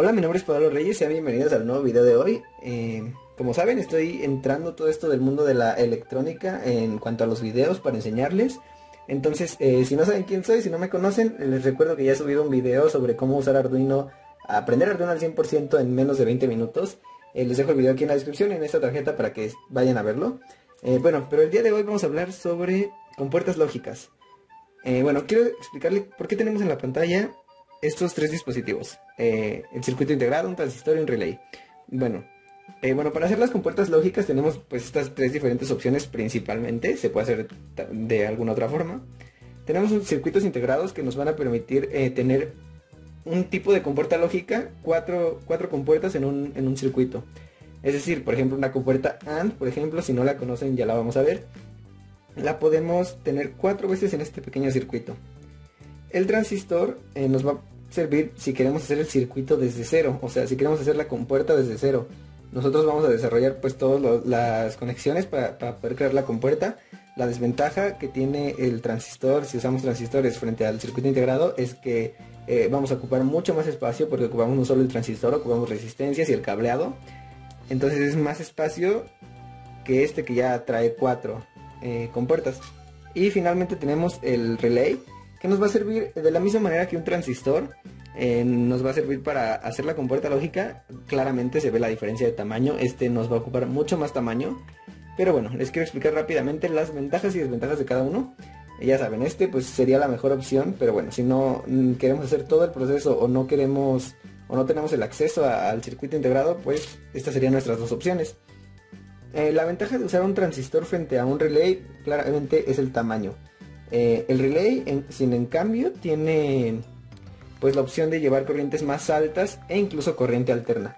Hola, mi nombre es Pablo Reyes, sean bienvenidos al nuevo video de hoy. Como saben, estoy entrando todo esto del mundo de la electrónica en cuanto a los videos para enseñarles. Entonces, si no saben quién soy, si no me conocen, les recuerdo que ya he subido un video sobre cómo usar Arduino, aprender Arduino al 100% en menos de 20 minutos. Les dejo el video aquí en la descripción, en esta tarjeta, para que vayan a verlo. Pero el día de hoy vamos a hablar sobre compuertas lógicas. Quiero explicarle por qué tenemos en la pantalla estos tres dispositivos, el circuito integrado, un transistor y un relay. Para hacer las compuertas lógicas tenemos pues estas tres diferentes opciones principalmente. Se puede hacer de alguna otra forma. Tenemos circuitos integrados que nos van a permitir tener un tipo de compuerta lógica, cuatro compuertas en un circuito. Es decir, por ejemplo, una compuerta AND, por ejemplo, si no la conocen ya la vamos a ver. La podemos tener 4 veces en este pequeño circuito. El transistor nos va a servir si queremos hacer el circuito desde cero, o sea, si queremos hacer la compuerta desde cero. Nosotros vamos a desarrollar pues todas las conexiones para poder crear la compuerta. La desventaja que tiene el transistor, si usamos transistores frente al circuito integrado, es que vamos a ocupar mucho más espacio porque ocupamos no solo el transistor, ocupamos resistencias y el cableado. Entonces es más espacio que este que ya trae 4 compuertas. Y finalmente tenemos el relay, que nos va a servir de la misma manera que un transistor. Nos va a servir para hacer la compuerta lógica. Claramente se ve la diferencia de tamaño. Este nos va a ocupar mucho más tamaño. Pero bueno, les quiero explicar rápidamente las ventajas y desventajas de cada uno. Ya saben, este pues sería la mejor opción. Pero bueno, si no queremos hacer todo el proceso o no queremos o no tenemos el acceso al circuito integrado, pues estas serían nuestras dos opciones. La ventaja de usar un transistor frente a un relay claramente es el tamaño. El relay en cambio tiene pues la opción de llevar corrientes más altas e incluso corriente alterna.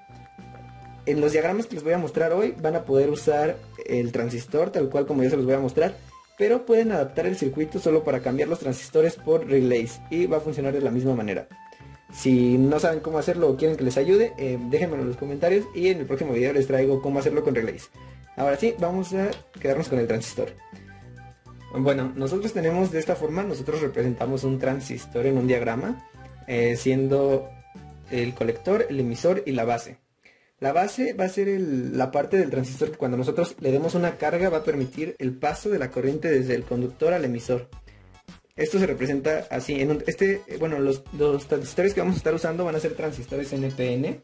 En los diagramas que les voy a mostrar hoy van a poder usar el transistor tal cual como ya se los voy a mostrar, pero pueden adaptar el circuito solo para cambiar los transistores por relays y va a funcionar de la misma manera. Si no saben cómo hacerlo o quieren que les ayude, déjenmelo en los comentarios y en el próximo video les traigo cómo hacerlo con relays. Ahora sí, vamos a quedarnos con el transistor. Bueno, nosotros tenemos de esta forma, nosotros representamos un transistor en un diagrama, siendo el colector, el emisor y la base. La base va a ser la parte del transistor que cuando nosotros le demos una carga va a permitir el paso de la corriente desde el conductor al emisor. Esto se representa así, los transistores que vamos a estar usando van a ser transistores NPN.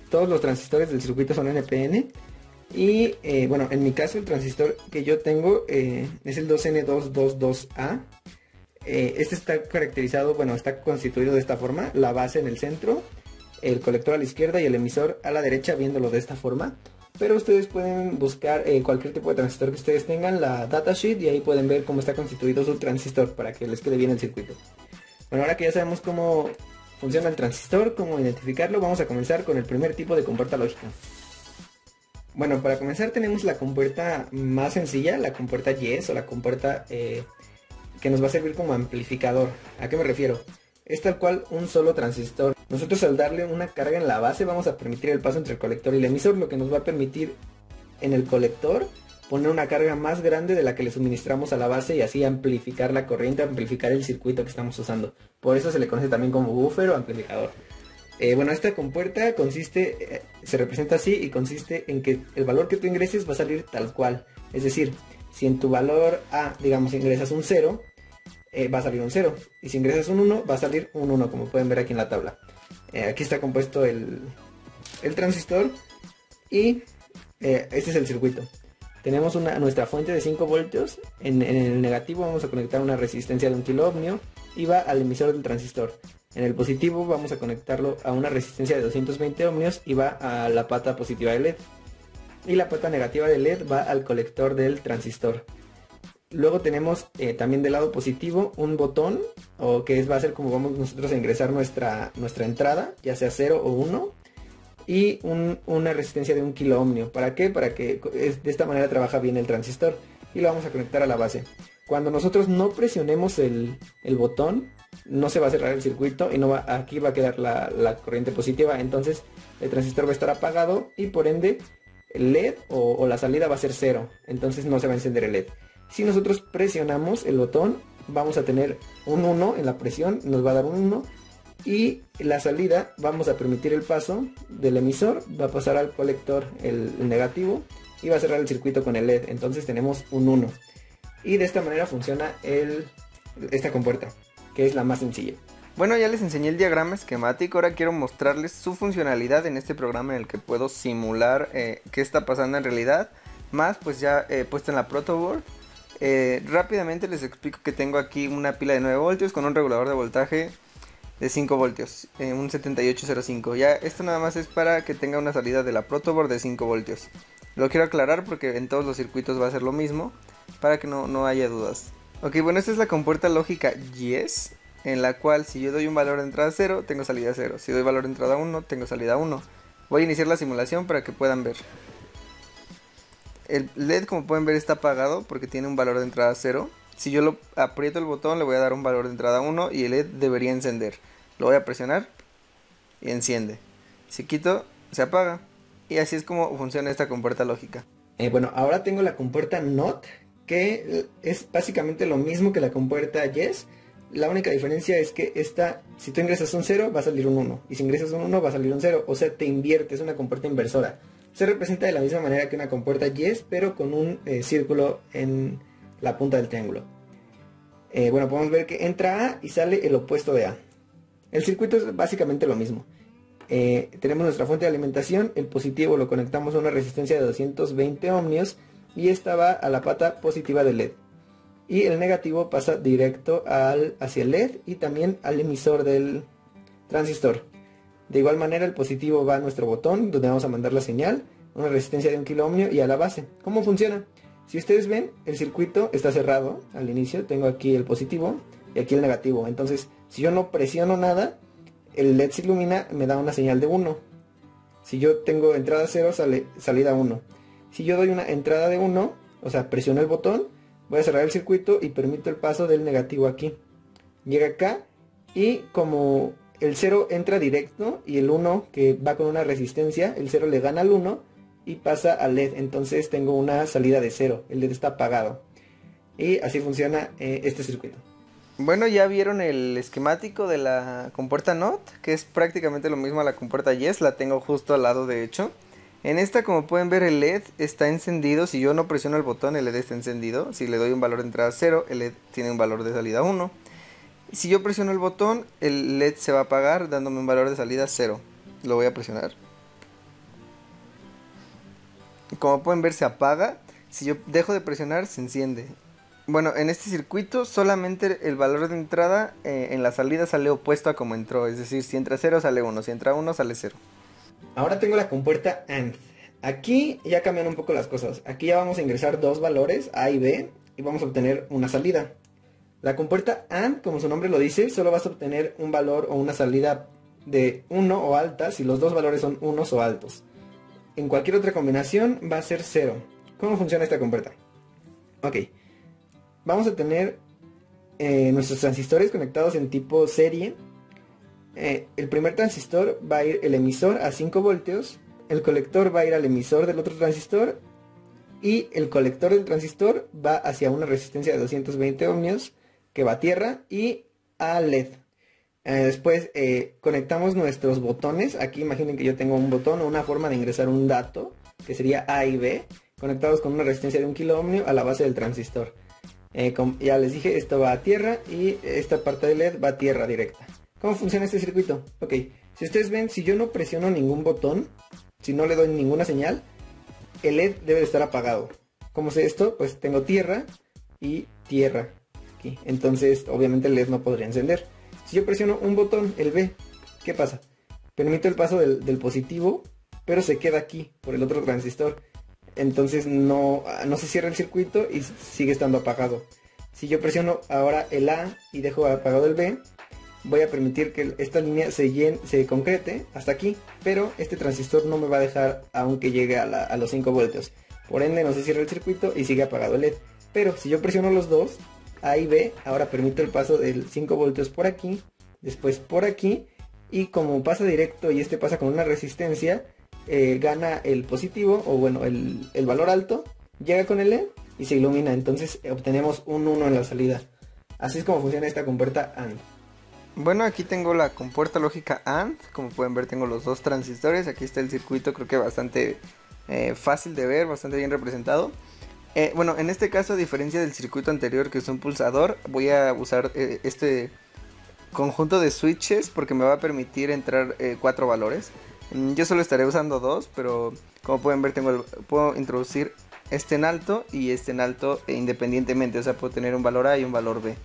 Todos los transistores del circuito son NPN. Y en mi caso el transistor que yo tengo es el 2N222A. Este está caracterizado, está constituido de esta forma: la base en el centro, el colector a la izquierda y el emisor a la derecha, viéndolo de esta forma. Pero ustedes pueden buscar cualquier tipo de transistor que ustedes tengan, la datasheet, y ahí pueden ver cómo está constituido su transistor para que les quede bien el circuito. Bueno, ahora que ya sabemos cómo funciona el transistor, cómo identificarlo, vamos a comenzar con el primer tipo de compuerta lógica. Bueno, para comenzar tenemos la compuerta más sencilla, la compuerta Yes o la compuerta que nos va a servir como amplificador. ¿A qué me refiero? Es tal cual un solo transistor. Nosotros al darle una carga en la base vamos a permitir el paso entre el colector y el emisor, lo que nos va a permitir en el colector poner una carga más grande de la que le suministramos a la base y así amplificar la corriente, amplificar el circuito que estamos usando. Por eso se le conoce también como buffer o amplificador. Esta compuerta se representa así y consiste en que el valor que tú ingreses va a salir tal cual. Es decir, si en tu valor A, digamos, ingresas un 0, va a salir un 0. Y si ingresas un 1, va a salir un 1, como pueden ver aquí en la tabla. Aquí está compuesto el transistor y este es el circuito. Tenemos nuestra fuente de 5 voltios. En el negativo vamos a conectar una resistencia de 1 kilo ohmio y va al emisor del transistor. En el positivo vamos a conectarlo a una resistencia de 220 ohmios y va a la pata positiva del LED. Y la pata negativa del LED va al colector del transistor. Luego tenemos también del lado positivo un botón, que va a ser como vamos nosotros a ingresar nuestra entrada, ya sea 0 o 1. Y una resistencia de 1 kilo ohmio. ¿Para qué? Para que de esta manera trabaja bien el transistor. Y lo vamos a conectar a la base. Cuando nosotros no presionemos el botón, no se va a cerrar el circuito y aquí va a quedar la corriente positiva. Entonces el transistor va a estar apagado y por ende el LED o la salida va a ser 0. Entonces no se va a encender el LED. Si nosotros presionamos el botón, vamos a tener un 1 en la presión, nos va a dar un 1. Y la salida vamos a permitir el paso del emisor, va a pasar al colector el negativo y va a cerrar el circuito con el LED. Entonces tenemos un 1. Y de esta manera funciona esta compuerta, que es la más sencilla. Bueno, ya les enseñé el diagrama esquemático, ahora quiero mostrarles su funcionalidad en este programa en el que puedo simular qué está pasando en realidad, más pues ya puesto en la protoboard. Rápidamente les explico que tengo aquí una pila de 9 voltios con un regulador de voltaje de 5 voltios, un 7805. Ya esto nada más es para que tenga una salida de la protoboard de 5 voltios. Lo quiero aclarar porque en todos los circuitos va a ser lo mismo, para que no haya dudas. Ok, bueno, esta es la compuerta lógica Yes, en la cual si yo doy un valor de entrada 0, tengo salida 0. Si doy valor de entrada 1, tengo salida 1. Voy a iniciar la simulación para que puedan ver. El LED, como pueden ver, está apagado porque tiene un valor de entrada 0. Si yo lo aprieto el botón, le voy a dar un valor de entrada 1 y el LED debería encender. Lo voy a presionar y enciende. Si quito, se apaga. Y así es como funciona esta compuerta lógica. Bueno, ahora tengo la compuerta NOT, que es básicamente lo mismo que la compuerta Yes. La única diferencia es que esta, si tú ingresas un 0, va a salir un 1. Y si ingresas un 1, va a salir un 0. O sea, te invierte, es una compuerta inversora. Se representa de la misma manera que una compuerta Yes, pero con un círculo en la punta del triángulo. Bueno, podemos ver que entra A y sale el opuesto de A. El circuito es básicamente lo mismo. Tenemos nuestra fuente de alimentación, el positivo lo conectamos a una resistencia de 220 ohmios y esta va a la pata positiva del LED. Y el negativo pasa directo hacia el LED y también al emisor del transistor. De igual manera el positivo va a nuestro botón donde vamos a mandar la señal, una resistencia de 1 kilo ohmio y a la base. ¿Cómo funciona? Si ustedes ven, el circuito está cerrado al inicio, tengo aquí el positivo y aquí el negativo. Entonces, si yo no presiono nada, el LED se ilumina, me da una señal de 1. Si yo tengo entrada 0, sale salida 1. Si yo doy una entrada de 1, o sea, presiono el botón, voy a cerrar el circuito y permito el paso del negativo aquí. Llega acá y como el 0 entra directo y el 1 que va con una resistencia, el 0 le gana al 1 y pasa al LED. Entonces tengo una salida de 0, el LED está apagado. Y así funciona este circuito. Bueno, ya vieron el esquemático de la compuerta NOT, que es prácticamente lo mismo a la compuerta Yes, la tengo justo al lado de hecho. En esta, como pueden ver, el LED está encendido. Si yo no presiono el botón, el LED está encendido. Si le doy un valor de entrada 0, el LED tiene un valor de salida 1. Si yo presiono el botón, el LED se va a apagar dándome un valor de salida 0. Lo voy a presionar. Como pueden ver, se apaga. Si yo dejo de presionar, se enciende. Bueno, en este circuito solamente el valor de entrada en la salida sale opuesto a como entró. Es decir, si entra 0 sale 1, si entra 1 sale 0. Ahora tengo la compuerta AND. Aquí ya cambian un poco las cosas. Aquí ya vamos a ingresar dos valores, A y B, y vamos a obtener una salida. La compuerta AND, como su nombre lo dice, solo vas a obtener un valor o una salida de 1 o alta si los dos valores son unos o altos. En cualquier otra combinación va a ser 0. ¿Cómo funciona esta compuerta? Ok. Vamos a tener nuestros transistores conectados en tipo serie. El primer transistor va a ir el emisor a 5 voltios, el colector va a ir al emisor del otro transistor y el colector del transistor va hacia una resistencia de 220 ohmios que va a tierra y a LED. Después conectamos nuestros botones. Aquí imaginen que yo tengo un botón o una forma de ingresar un dato que sería A y B conectados con una resistencia de 1 kilo ohmio a la base del transistor. Como ya les dije, esto va a tierra y esta parte de LED va a tierra directa. ¿Cómo funciona este circuito? Ok, si ustedes ven, si yo no presiono ningún botón, si no le doy ninguna señal, el LED debe de estar apagado. ¿Cómo sé esto? Pues tengo tierra y tierra aquí. Entonces, obviamente el LED no podría encender. Si yo presiono un botón, el B, ¿qué pasa? Permito el paso del positivo, pero se queda aquí, por el otro transistor. Entonces no se cierra el circuito y sigue estando apagado. Si yo presiono ahora el A y dejo apagado el B, voy a permitir que esta línea se concrete hasta aquí, pero este transistor no me va a dejar aunque llegue a los 5 voltios. Por ende no se cierra el circuito y sigue apagado el LED. Pero si yo presiono los dos, A y B, ahora permito el paso del 5 voltios por aquí, después por aquí, y como pasa directo y este pasa con una resistencia, gana el positivo, o bueno, el valor alto, llega con el LED y se ilumina. Entonces obtenemos un 1 en la salida. Así es como funciona esta compuerta AND. Bueno, aquí tengo la compuerta lógica AND. Como pueden ver, tengo los dos transistores. Aquí está el circuito, creo que bastante fácil de ver, bastante bien representado. Bueno, en este caso, a diferencia del circuito anterior, que es un pulsador, voy a usar este conjunto de switches porque me va a permitir entrar 4 valores. Yo solo estaré usando 2, pero como pueden ver, puedo introducir este en alto y este en alto independientemente. O sea, puedo tener un valor A y un valor B.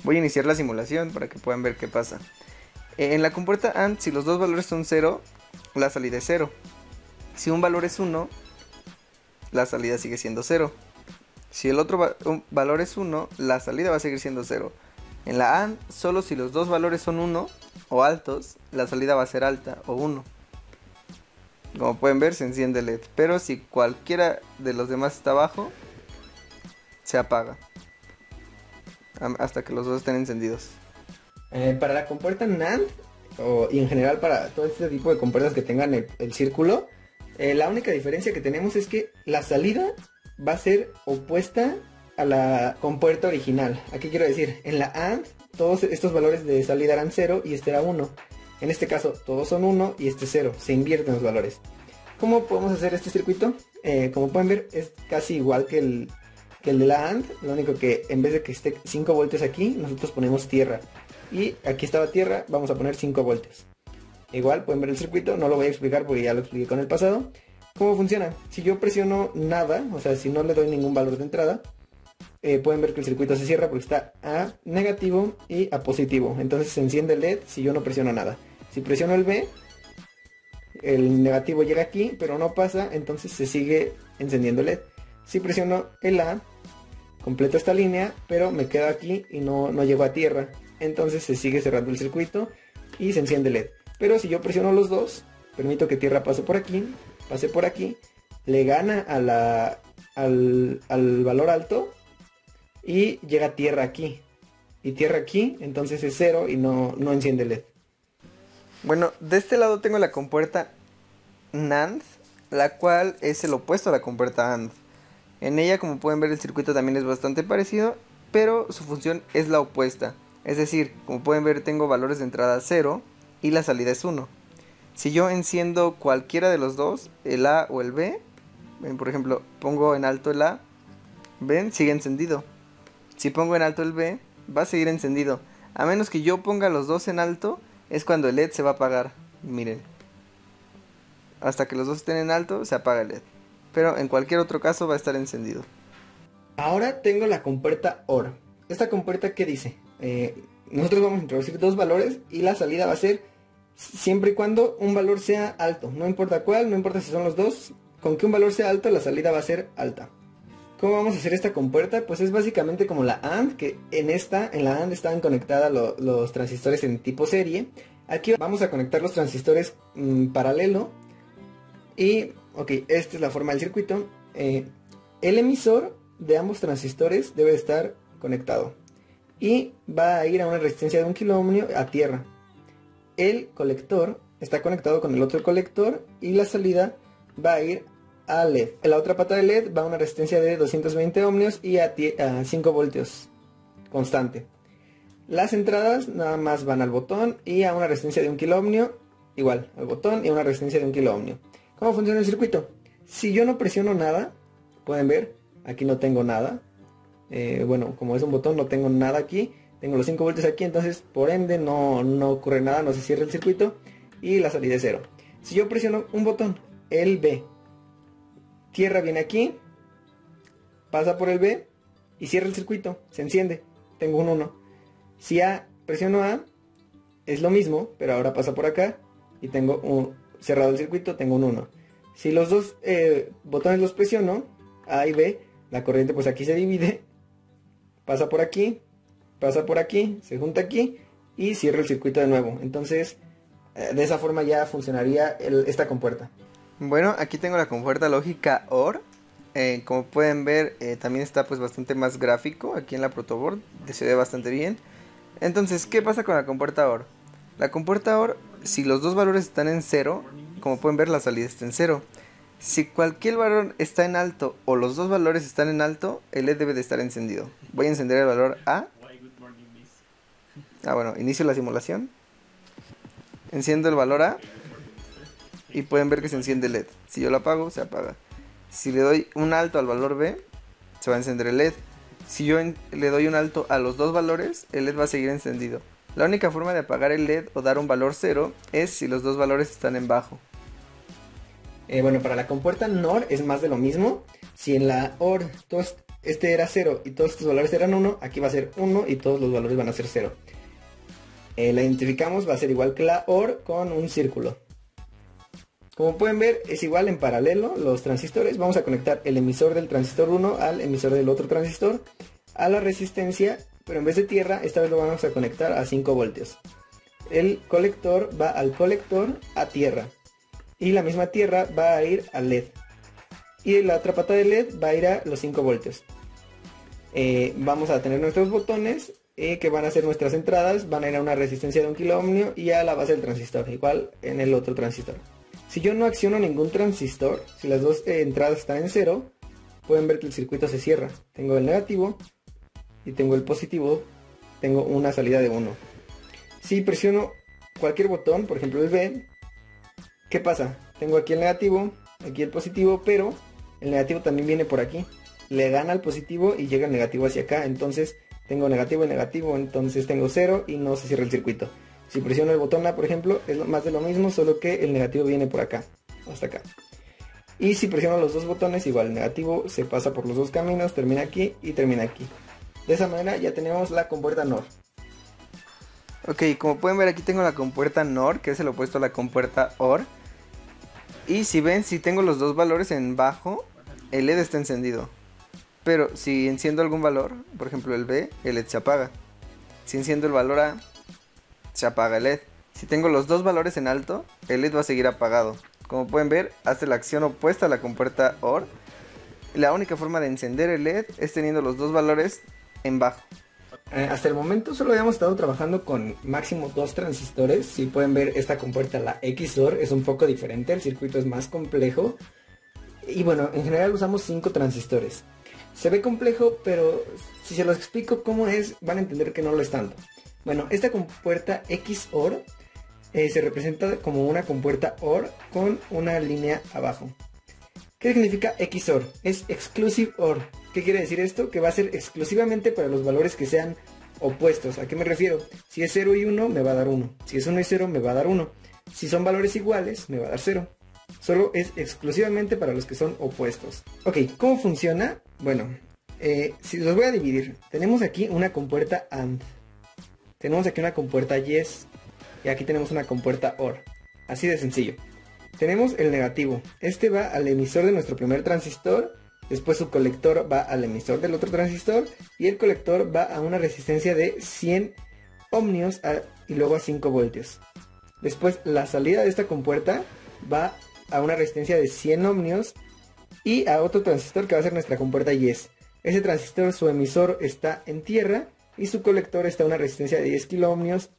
Voy a iniciar la simulación para que puedan ver qué pasa. En la compuerta AND, si los dos valores son 0, la salida es 0. Si un valor es 1, la salida sigue siendo 0. Si el otro valor es 1, la salida va a seguir siendo 0. En la AND, solo si los dos valores son 1 o altos, la salida va a ser alta o 1. Como pueden ver, se enciende el LED. Pero si cualquiera de los demás está abajo, se apaga hasta que los dos estén encendidos. Para la compuerta NAND, y en general para todo este tipo de compuertas que tengan el círculo, la única diferencia que tenemos es que la salida va a ser opuesta a la compuerta original. ¿A qué quiero decir? En la AND, todos estos valores de salida eran 0 y este era 1. En este caso, todos son 1 y este 0. Se invierten los valores. ¿Cómo podemos hacer este circuito? Como pueden ver, es casi igual que el de la AND. Lo único que en vez de que esté 5 voltios aquí, nosotros ponemos tierra. Y aquí estaba tierra, vamos a poner 5 voltios. Igual pueden ver el circuito, no lo voy a explicar porque ya lo expliqué con el pasado. ¿Cómo funciona? Si yo presiono nada, o sea, si no le doy ningún valor de entrada, pueden ver que el circuito se cierra porque está a negativo y a positivo. Entonces se enciende el LED si yo no presiono nada. Si presiono el B, el negativo llega aquí, pero no pasa, entonces se sigue encendiendo el LED. Si presiono el A, completo esta línea, pero me quedo aquí y no llego a tierra. Entonces se sigue cerrando el circuito y se enciende el LED. Pero si yo presiono los dos, permito que tierra pase por aquí, le gana al valor alto y llega tierra aquí. Y tierra aquí, entonces es 0 y no enciende el LED. Bueno, de este lado tengo la compuerta NAND, la cual es el opuesto a la compuerta AND. En ella, como pueden ver, el circuito también es bastante parecido, pero su función es la opuesta. Es decir, como pueden ver, tengo valores de entrada 0 y la salida es 1. Si yo enciendo cualquiera de los dos, el A o el B, ven, por ejemplo, pongo en alto el A, ven, sigue encendido. Si pongo en alto el B, va a seguir encendido. A menos que yo ponga los dos en alto, es cuando el LED se va a apagar. Miren, hasta que los dos estén en alto, se apaga el LED. Pero en cualquier otro caso va a estar encendido. Ahora tengo la compuerta OR. ¿Esta compuerta qué dice? Nosotros vamos a introducir dos valores y la salida va a ser siempre y cuando un valor sea alto. No importa cuál, no importa si son los dos. Con que un valor sea alto, la salida va a ser alta. ¿Cómo vamos a hacer esta compuerta? Pues es básicamente como la AND, que en la AND estaban conectadas los transistores en tipo serie. Aquí vamos a conectar los transistores paralelo. Y, ok, esta es la forma del circuito. El emisor de ambos transistores debe estar conectado. Y va a ir a una resistencia de 1 kilo ohmio a tierra. El colector está conectado con el otro colector y la salida va a ir a LED. En la otra pata de LED va a una resistencia de 220 ohmios y a 5 voltios constante. Las entradas nada más van al botón y a una resistencia de 1 kilo ohmio, igual al botón y a una resistencia de 1 kilo ohmio. ¿Cómo funciona el circuito? Si yo no presiono nada, pueden ver, aquí no tengo nada. Bueno, como es un botón no tengo nada aquí. Tengo los 5 voltios aquí, entonces por ende no ocurre nada, no se cierra el circuito y la salida es 0. Si yo presiono un botón, el B, tierra viene aquí, pasa por el B y cierra el circuito, se enciende, tengo un 1. Si presiono A, es lo mismo, pero ahora pasa por acá y tengo cerrado el circuito, tengo un 1. Si los dos botones los presiono, A y B, la corriente pues aquí se divide, pasa por aquí, se junta aquí y cierra el circuito de nuevo. Entonces, de esa forma ya funcionaría esta compuerta. Bueno, aquí tengo la compuerta lógica OR. Como pueden ver, también está pues bastante más gráfico aquí en la protoboard, se ve bastante bien. Entonces, ¿qué pasa con la compuerta OR? La compuerta OR, si los dos valores están en 0, como pueden ver, la salida está en 0. Si cualquier valor está en alto o los dos valores están en alto, el LED debe de estar encendido. Voy a encender el valor A Bueno, inicio la simulación. Enciendo el valor A. Y pueden ver que se enciende el LED. Si yo lo apago, se apaga. Si le doy un alto al valor B, se va a encender el LED. Si yo le doy un alto a los dos valores, el LED va a seguir encendido. La única forma de apagar el LED o dar un valor 0 es si los dos valores están en bajo. Bueno, para la compuerta NOR es más de lo mismo. Si en la OR este era 0 y todos estos valores eran 1, aquí va a ser 1 y todos los valores van a ser 0. La identificamos, va a ser igual que la OR con un círculo. Como pueden ver, es igual en paralelo los transistores. Vamos a conectar el emisor del transistor 1 al emisor del otro transistor a la resistencia, pero en vez de tierra, esta vez lo vamos a conectar a 5 voltios. El colector va al colector a tierra y la misma tierra va a ir al LED. Y la otra pata de LED va a ir a los 5 voltios. Vamos a tener nuestros botones que van a ser nuestras entradas, van a ir a una resistencia de 1 kilo ohmio y a la base del transistor, igual en el otro transistor. Si yo no acciono ningún transistor, si las dos entradas están en 0, pueden ver que el circuito se cierra. Tengo el negativo y tengo el positivo, tengo una salida de 1. Si presiono cualquier botón, por ejemplo el B, ¿qué pasa? Tengo aquí el negativo, aquí el positivo, pero el negativo también viene por aquí. Le gana al positivo y llega el negativo hacia acá, entonces tengo negativo y negativo, entonces tengo 0 y no se cierra el circuito. Si presiono el botón A, por ejemplo, es más de lo mismo, solo que el negativo viene por acá, hasta acá. Y si presiono los dos botones, igual el negativo se pasa por los dos caminos, termina aquí y termina aquí. De esa manera ya tenemos la compuerta NOR. Ok, como pueden ver aquí tengo la compuerta NOR, que es el opuesto a la compuerta OR. Y si ven, si tengo los dos valores en bajo, el LED está encendido. Pero si enciendo algún valor, por ejemplo el B, el LED se apaga. Si enciendo el valor A, se apaga el LED. Si tengo los dos valores en alto, el LED va a seguir apagado. Como pueden ver, hace la acción opuesta a la compuerta OR. La única forma de encender el LED es teniendo los dos valores en bajo. Hasta el momento solo habíamos estado trabajando con máximo 2 transistores. Si pueden ver, esta compuerta, la XOR, es un poco diferente, el circuito es más complejo. Y bueno, en general usamos 5 transistores. Se ve complejo, pero si se los explico cómo es, van a entender que no lo es tanto. Bueno, esta compuerta XOR se representa como una compuerta OR con una línea abajo. ¿Qué significa XOR? Es Exclusive OR. ¿Qué quiere decir esto? Que va a ser exclusivamente para los valores que sean opuestos. ¿A qué me refiero? Si es 0 y 1, me va a dar 1. Si es 1 y 0, me va a dar 1. Si son valores iguales, me va a dar 0. Solo es exclusivamente para los que son opuestos. Ok, ¿cómo funciona? Bueno, si los voy a dividir. Tenemos aquí una compuerta AND. Tenemos aquí una compuerta YES. Y aquí tenemos una compuerta OR. Así de sencillo. Tenemos el negativo. Este va al emisor de nuestro primer transistor. Después su colector va al emisor del otro transistor. Y el colector va a una resistencia de 100 ohmios y luego a 5 voltios. Después la salida de esta compuerta va a una resistencia de 100 ohmios y a otro transistor que va a ser nuestra compuerta YES. Ese transistor, su emisor está en tierra y su colector está a una resistencia de 10 kilo ohmios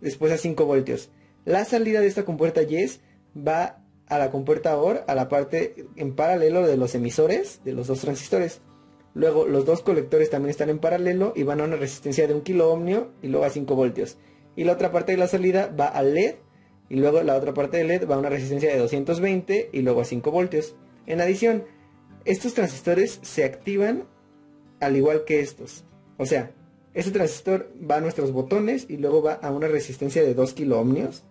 después a 5 voltios. La salida de esta compuerta YES va a la compuerta OR, a la parte en paralelo de los emisores de los dos transistores. Luego los dos colectores también están en paralelo y van a una resistencia de 1 kilo ohmio y luego a 5 voltios. Y la otra parte de la salida va al LED y luego la otra parte del LED va a una resistencia de 220 y luego a 5 voltios. En adición, estos transistores se activan al igual que estos. O sea, este transistor va a nuestros botones y luego va a una resistencia de 2 kilo ohmios.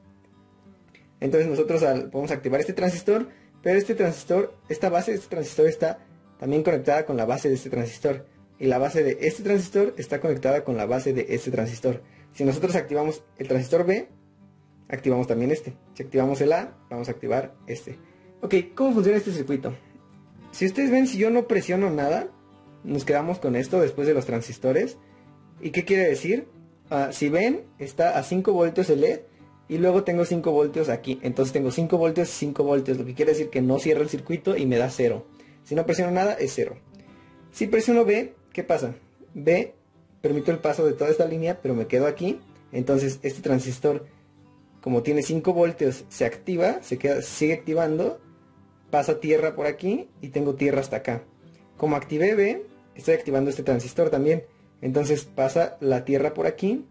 Entonces nosotros podemos activar este transistor, pero esta base de este transistor está también conectada con la base de este transistor. Y la base de este transistor está conectada con la base de este transistor. Si nosotros activamos el transistor B, activamos también este. Si activamos el A, vamos a activar este. Ok, ¿cómo funciona este circuito? Si ustedes ven, si yo no presiono nada, nos quedamos con esto después de los transistores. ¿Y qué quiere decir? Si ven, está a 5 voltios el LED y luego tengo 5 voltios aquí. Entonces tengo 5 voltios y 5 voltios, lo que quiere decir que no cierra el circuito y me da 0. Si no presiono nada, es 0. Si presiono B, ¿qué pasa? B, permito el paso de toda esta línea, pero me quedo aquí. Entonces este transistor, como tiene 5 voltios, se activa, sigue activando, pasa tierra por aquí y tengo tierra hasta acá. Como activé B, estoy activando este transistor también. Entonces pasa la tierra por aquí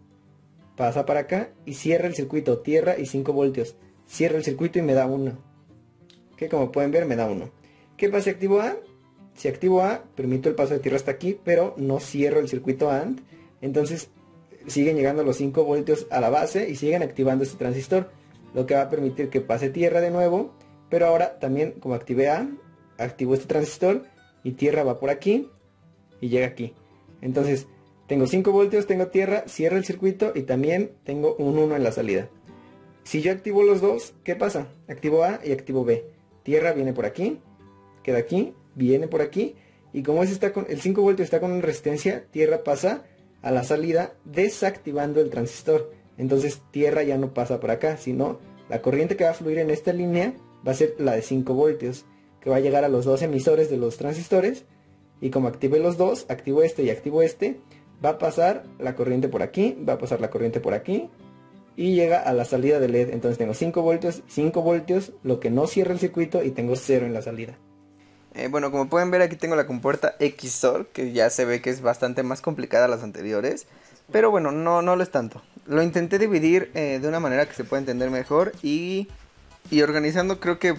pasa para acá y cierra el circuito, tierra y 5 voltios. Cierra el circuito y me da 1. Que como pueden ver me da 1. ¿Qué pasa si activo A? Si activo A, permito el paso de tierra hasta aquí, pero no cierro el circuito AND. Entonces siguen llegando los 5 voltios a la base y siguen activando este transistor, lo que va a permitir que pase tierra de nuevo. Pero ahora también, como activé A, activo este transistor y tierra va por aquí y llega aquí. Entonces tengo 5 voltios, tengo tierra, cierro el circuito y también tengo un 1 en la salida. Si yo activo los dos, ¿qué pasa? Activo A y activo B. Tierra viene por aquí, queda aquí, viene por aquí. Y como el 5 voltios está con resistencia, tierra pasa a la salida desactivando el transistor. Entonces tierra ya no pasa por acá, sino la corriente que va a fluir en esta línea va a ser la de 5 voltios, que va a llegar a los dos emisores de los transistores. Y como activé los dos, activo este y activo este, va a pasar la corriente por aquí, va a pasar la corriente por aquí y llega a la salida del LED. Entonces tengo 5 voltios, lo que no cierra el circuito, y tengo 0 en la salida. Bueno, como pueden ver, aquí tengo la compuerta XOR, que ya se ve que es bastante más complicada a las anteriores. Pero bueno, no lo es tanto. Lo intenté dividir de una manera que se pueda entender mejor y organizando creo que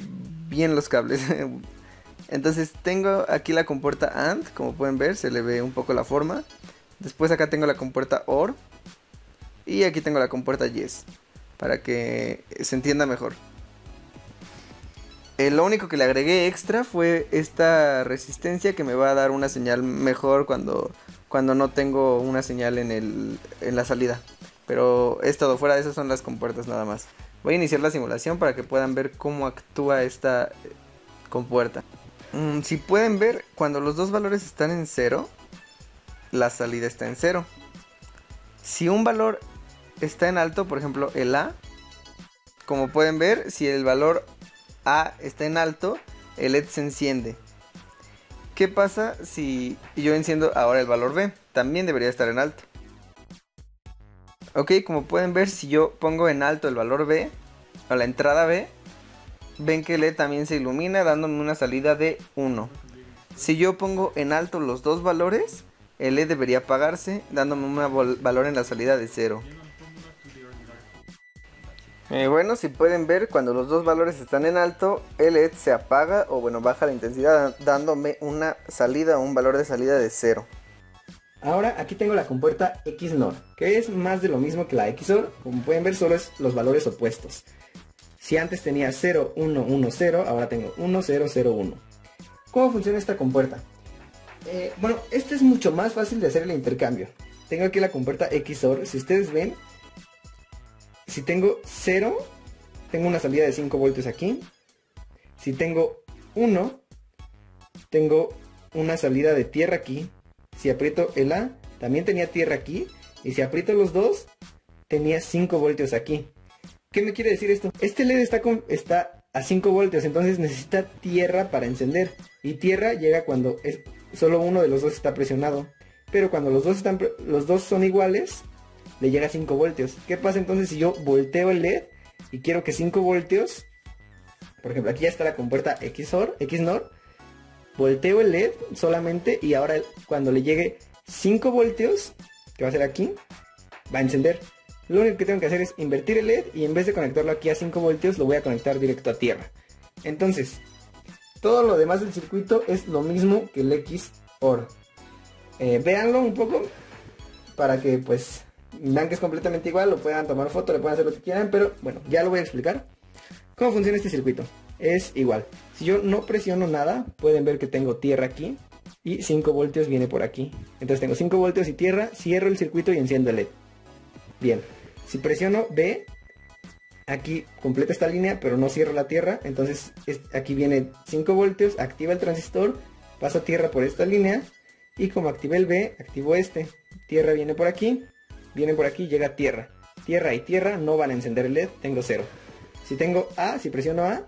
bien los cables. Entonces tengo aquí la compuerta AND, como pueden ver, se le ve un poco la forma. Después acá tengo la compuerta OR. Y aquí tengo la compuerta YES, para que se entienda mejor. Lo único que le agregué extra fue esta resistencia, que me va a dar una señal mejor cuando no tengo una señal en la salida. Pero es todo, fuera de eso son las compuertas nada más. Voy a iniciar la simulación para que puedan ver cómo actúa esta compuerta. Si pueden ver, cuando los dos valores están en 0, la salida está en 0. Si un valor está en alto, por ejemplo el A, como pueden ver, si el valor A está en alto, el LED se enciende. ¿Qué pasa si yo enciendo ahora el valor B? También debería estar en alto. Ok, como pueden ver, si yo pongo en alto el valor B, o la entrada B, ven que el LED también se ilumina dándome una salida de 1. Si yo pongo en alto los dos valores, el LED debería apagarse dándome un valor en la salida de 0. Bueno, si pueden ver, cuando los dos valores están en alto, el LED se apaga o bueno, baja la intensidad dándome una salida o un valor de salida de 0. Ahora aquí tengo la compuerta XNOR, que es más de lo mismo que la XOR. Como pueden ver, solo es los valores opuestos. Si antes tenía 0, 1, 1, 0, ahora tengo 1, 0, 0, 1. ¿Cómo funciona esta compuerta? Bueno, este es mucho más fácil de hacer el intercambio. Tengo aquí la compuerta XOR. Si ustedes ven, si tengo 0, tengo una salida de 5 voltios aquí. Si tengo 1, tengo una salida de tierra aquí. Si aprieto el A, también tenía tierra aquí. Y si aprieto los dos, tenía 5 voltios aquí. ¿Qué me quiere decir esto? Este LED está a 5 voltios, entonces necesita tierra para encender. Y tierra llega cuando solo uno de los dos está presionado. Pero cuando los dos son iguales, le llega a 5 voltios. ¿Qué pasa entonces si yo volteo el LED y quiero que 5 voltios, por ejemplo, aquí ya está la compuerta XNOR, volteo el LED solamente y ahora cuando le llegue 5 voltios, que va a ser aquí, va a encender. Lo único que tengo que hacer es invertir el LED y en vez de conectarlo aquí a 5 voltios, lo voy a conectar directo a tierra. Entonces, todo lo demás del circuito es lo mismo que el XOR. Véanlo un poco para que pues vean que es completamente igual, lo puedan tomar foto, le pueden hacer lo que quieran, pero bueno, ya lo voy a explicar. ¿Cómo funciona este circuito? Es igual. Si yo no presiono nada, pueden ver que tengo tierra aquí y 5 voltios viene por aquí. Entonces tengo 5 voltios y tierra, cierro el circuito y enciendo el LED. Bien, si presiono B, aquí completa esta línea, pero no cierro la tierra, entonces aquí viene 5 voltios, activa el transistor, paso tierra por esta línea y como activé el B, activo este. Tierra viene por aquí, llega tierra. Tierra y tierra no van a encender el LED, tengo 0. Si tengo A, si presiono A,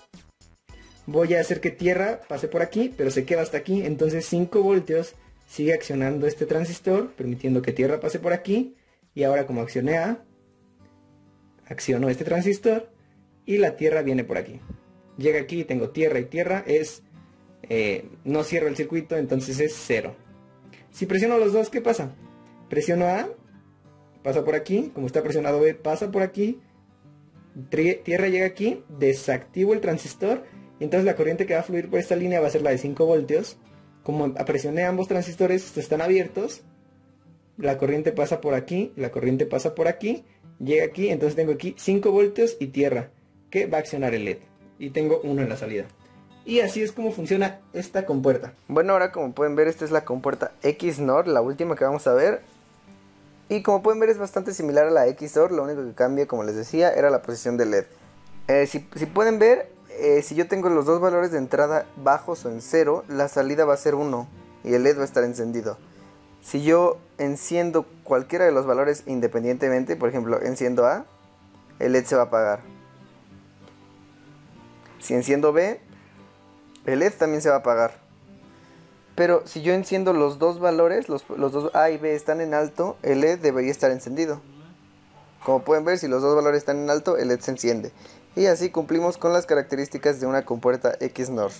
voy a hacer que tierra pase por aquí, pero se queda hasta aquí, entonces 5 voltios sigue accionando este transistor, permitiendo que tierra pase por aquí, y ahora como accioné A, acciono este transistor, y la tierra viene por aquí. Llega aquí y tengo tierra y tierra, no cierro el circuito, entonces es 0. Si presiono los dos, ¿qué pasa? Presiono A, pasa por aquí, como está presionado B, pasa por aquí, tierra llega aquí, desactivo el transistor, y entonces la corriente que va a fluir por esta línea va a ser la de 5 voltios. Como presioné ambos transistores, estos están abiertos, la corriente pasa por aquí, la corriente pasa por aquí, llega aquí, entonces tengo aquí 5 voltios y tierra, que va a accionar el LED. Y tengo uno en la salida. Y así es como funciona esta compuerta. Bueno, ahora como pueden ver, esta es la compuerta XNOR, la última que vamos a ver. Y como pueden ver es bastante similar a la XOR, lo único que cambia, como les decía, era la posición del LED. Si pueden ver, si yo tengo los dos valores de entrada bajos o en 0, la salida va a ser 1 y el LED va a estar encendido. Si yo enciendo cualquiera de los valores independientemente, por ejemplo, enciendo A, el LED se va a apagar. Si enciendo B, el LED también se va a apagar. Pero si yo enciendo los dos valores, los dos A y B están en alto, el LED debería estar encendido. Como pueden ver, si los dos valores están en alto, el LED se enciende. Y así cumplimos con las características de una compuerta XNOR.